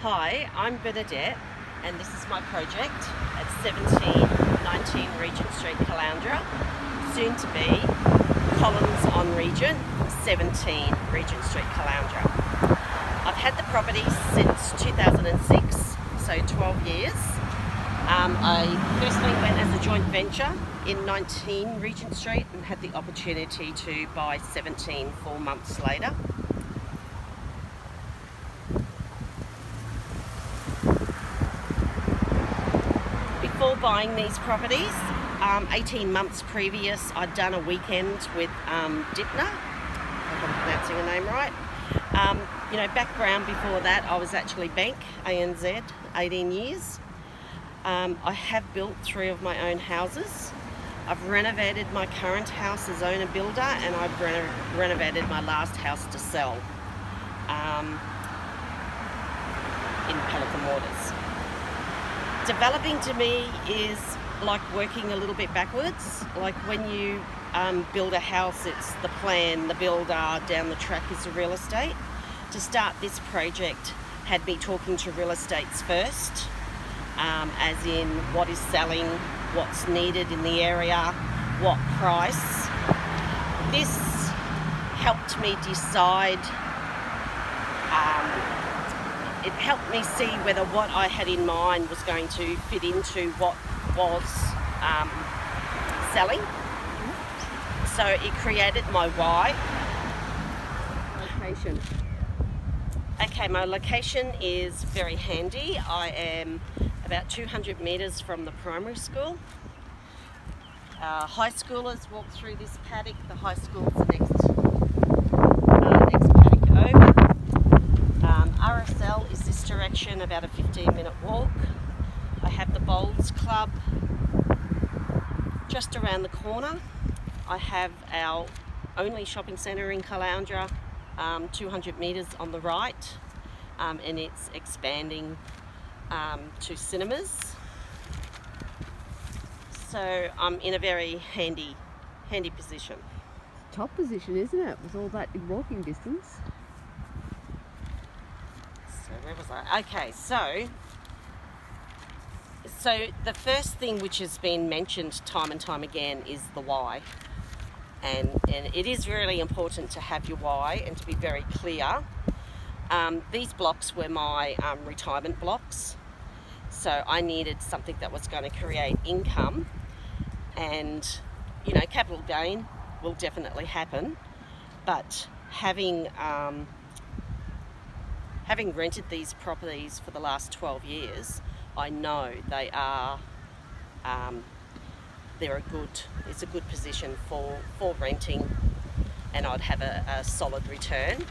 Hi, I'm Bernadette and this is my project at 1719 Regent Street, Caloundra, soon to be Collins on Regent, 17 Regent Street, Caloundra. I've had the property since 2006, so 12 years. I firstly went as a joint venture in 19 Regent Street and had the opportunity to buy 17 4 months later. Before buying these properties, 18 months previous, I'd done a weekend with Dipner, I hope I'm pronouncing her name right. Background before that, I was actually Bank, ANZ, 18 years. I have built 3 of my own houses. I've renovated my current house as owner builder, and I've renovated my last house to sell in Pelican Waters. Developing to me is like working a little bit backwards. Like when you build a house, it's the plan, the builder, down the track is the real estate. To start this project had me talking to real estates first, as in what is selling, what's needed in the area, what price. This helped me decide, it helped me see whether what I had in mind was going to fit into what was selling. So it created my why. Location. Okay, my location is very handy. I am about 200 metres from the primary school. High schoolers walk through this paddock. The high school's the next paddock over. RSL is this direction, about a 15-minute walk. I have the Bowls Club just around the corner. I have our only shopping centre in Caloundra, 200 metres on the right, and it's expanding to cinemas. So I'm in a very handy position. Top position, isn't it? With all that in walking distance. So where was I? Okay, so the first thing which has been mentioned time and time again is the why. And it is really important to have your why and to be very clear. These blocks were my retirement blocks. So I needed something that was going to create income, and capital gain will definitely happen, but having rented these properties for the last 12 years, I know they are it's a good position for renting, and I'd have a solid return.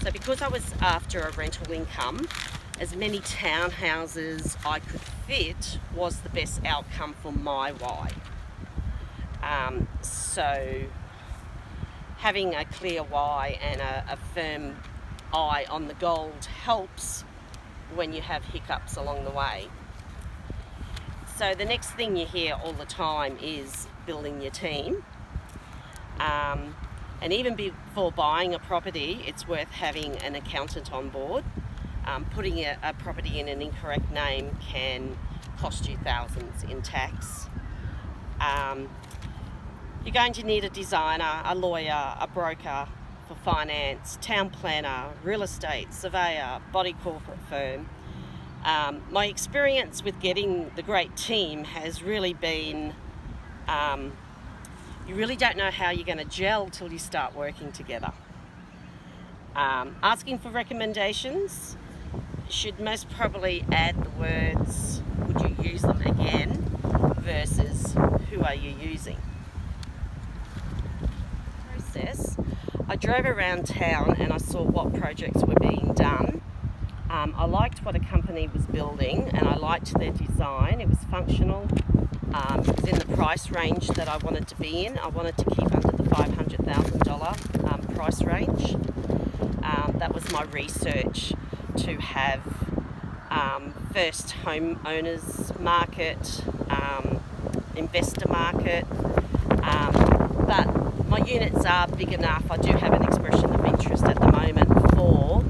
So because I was after a rental income, as many townhouses I could fit was the best outcome for my why. So having a clear why and a firm eye on the gold helps when you have hiccups along the way. So the next thing you hear all the time is building your team. And even before buying a property, it's worth having an accountant on board. Putting a property in an incorrect name can cost you thousands in tax. You're going to need a designer, a lawyer, a broker for finance, town planner, real estate, surveyor, body corporate firm. My experience with getting the great team has really been, you really don't know how you're going to gel till you start working together. Asking for recommendations should most probably add the words, would you use them again, versus who are you using. Process. I drove around town and I saw what projects were being done. I liked what a company was building and I liked their design. It was functional. It was in the price range that I wanted to be in. I wanted to keep under the $500,000 price range. That was my research, to have first home owners market, investor market, but my units are big enough. I do have an expression of interest at the moment for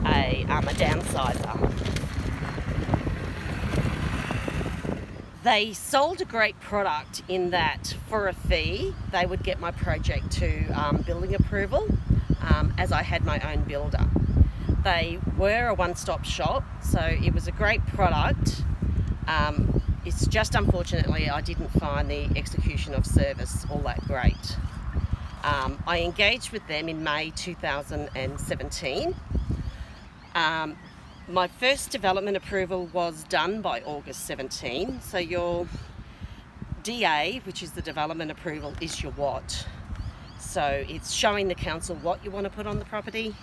a downsizer. They sold a great product in that for a fee, they would get my project to building approval, as I had my own builder. They were a one-stop shop, so it was a great product. It's just unfortunately I didn't find the execution of service all that great. I engaged with them in May 2017. My first development approval was done by August 17. So your DA, which is the development approval, is your what. So it's showing the council what you want to put on the property,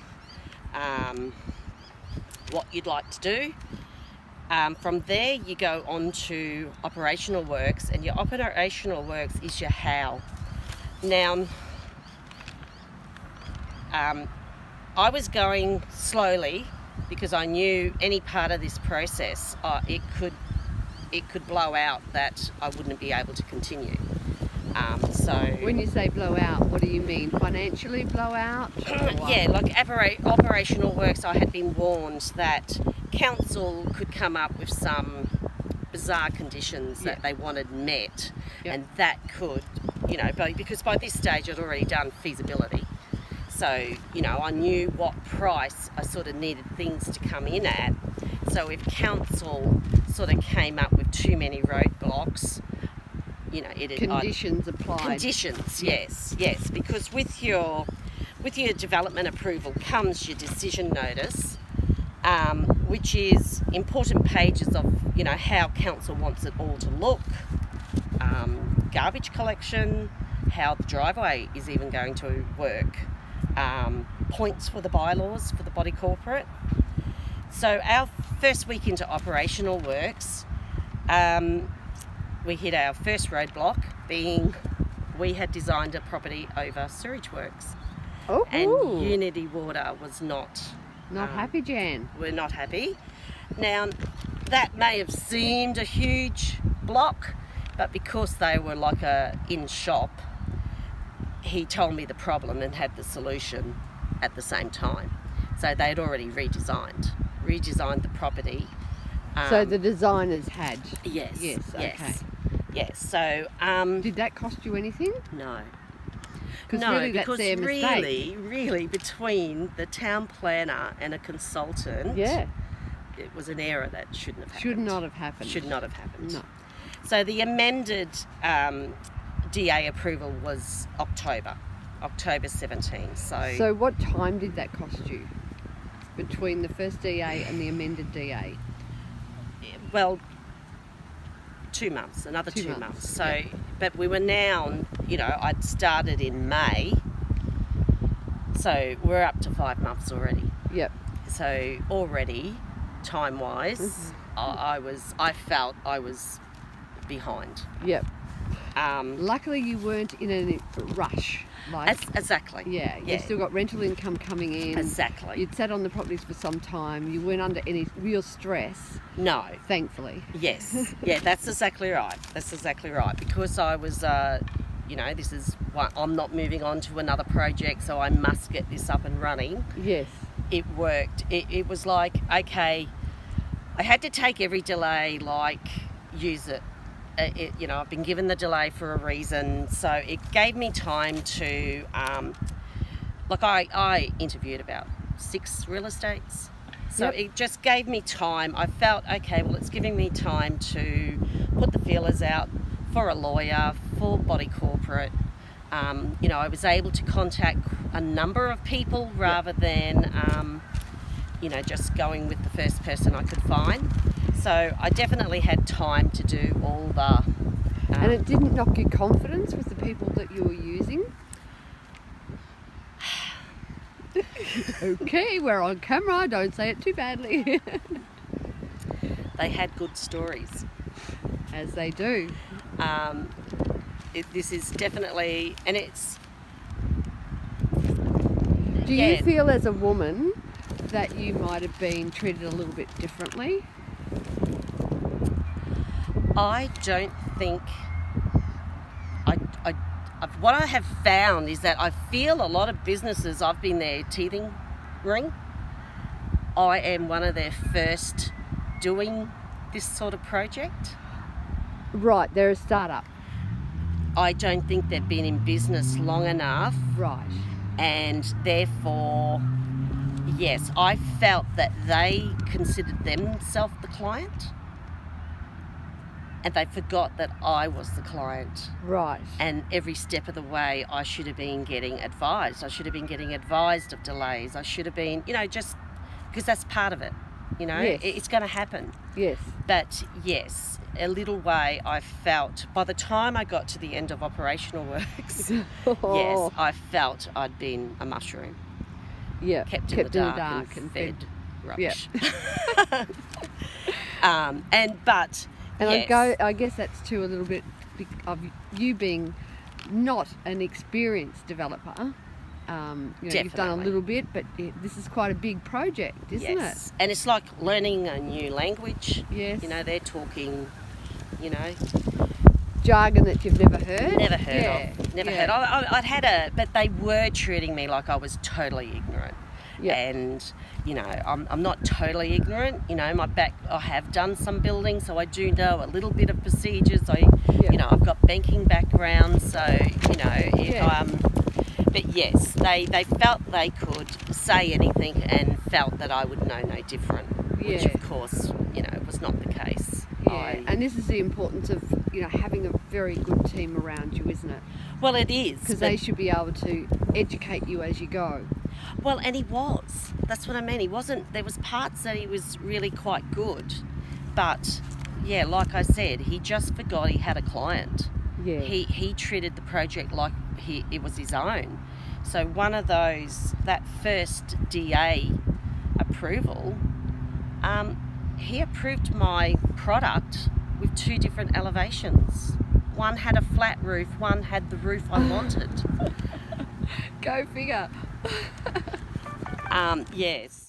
what you'd like to do. From there you go on to operational works, and your operational works is your how. Now, I was going slowly because I knew any part of this process, it could blow out that I wouldn't be able to continue. So When you say blow out, what do you mean? Financially blow out? yeah, like operational works, I had been warned that council could come up with some bizarre conditions that they wanted met, and that could, because by this stage I'd already done feasibility. So, I knew what price I sort of needed things to come in at. So if council sort of came up with too many roadblocks, Conditions applied. Conditions, yes, because with your development approval comes your decision notice, which is important pages of, how council wants it all to look, garbage collection, how the driveway is even going to work, points for the bylaws for the body corporate. So our first week into operational works, we hit our first roadblock, being we had designed a property over sewage works. Oh, and Unity Water was not happy, Jan. We're not happy. Now, that may have seemed a huge block, but because they were like in shop, he told me the problem and had the solution at the same time. So they'd already redesigned the property. So the designers had? Yes. Okay. Yes. So did that cost you anything? no. No, really, that's because their mistake. really between the town planner and a consultant, it was an error that shouldn't have happened. Should not have happened. Should not have happened. No. So the amended DA approval was October 17. So what time did that cost you between the first DA and the amended DA? Well, 2 months, another 2 2 months. So, but we were now, I'd started in May, so we're up to 5 months already. Yep. So already, time-wise, I felt I was behind. Yep. Luckily, you weren't in a rush. Exactly. Yeah, you still got rental income coming in. Exactly. You'd sat on the properties for some time. You weren't under any real stress. No. Thankfully. Yes. Yeah, that's exactly right. Because I was, this is why I'm not moving on to another project, so I must get this up and running. Yes. It worked. It was like, okay, I had to take every delay, use it. I've been given the delay for a reason, so it gave me time to, I interviewed about 6 real estates, so it just gave me time. I felt, okay, well, it's giving me time to put the feelers out for a lawyer, for body corporate. I was able to contact a number of people rather than, just going with the first person I could find. So I definitely had time to do all the... and it didn't knock your confidence with the people that you were using? Okay, we're on camera. Don't say it too badly. They had good stories. As they do. This is definitely... And it's... Do you feel as a woman that you might have been treated a little bit differently? I don't think... what I have found is that I feel a lot of businesses, I've been their teething ring. I am one of their first doing this sort of project. Right, they're a startup. I don't think they've been in business long enough, Right. and therefore, yes, I felt that they considered themselves the client, and they forgot that I was the client. Right. And every step of the way, I should have been getting advised. I should have been getting advised of delays. I should have been, just because that's part of it. Yes. It's going to happen. Yes. But yes, a little way I felt, by the time I got to the end of operational works, yes, I felt I'd been a mushroom. Yeah. Kept in the dark and fed rubbish. Yeah. And yes. I guess that's too a little bit of you being not an experienced developer. You've done a little bit, but this is quite a big project, isn't it? And it's like learning a new language. Yes. They're talking, jargon that you've never heard. Never heard of. Never heard. I'd had but they were treating me like I was totally ignorant. Yeah. And, I'm not totally ignorant. I have done some building, so I do know a little bit of procedures. I've got banking background, so, but yes, they felt they could say anything and felt that I would know no different, which of course, was not the case. Yeah. And this is the importance of, having a very good team around you, isn't it? Well, it is. Because they should be able to educate you as you go. Well, and he was. That's what I mean. He wasn't, there was parts that he was really quite good. But, yeah, like I said, he just forgot he had a client. Yeah. He treated the project like it was his own. So one of those, that first DA approval, he approved my product with 2 different elevations. One had a flat roof, one had the roof I wanted. Go figure. Yes.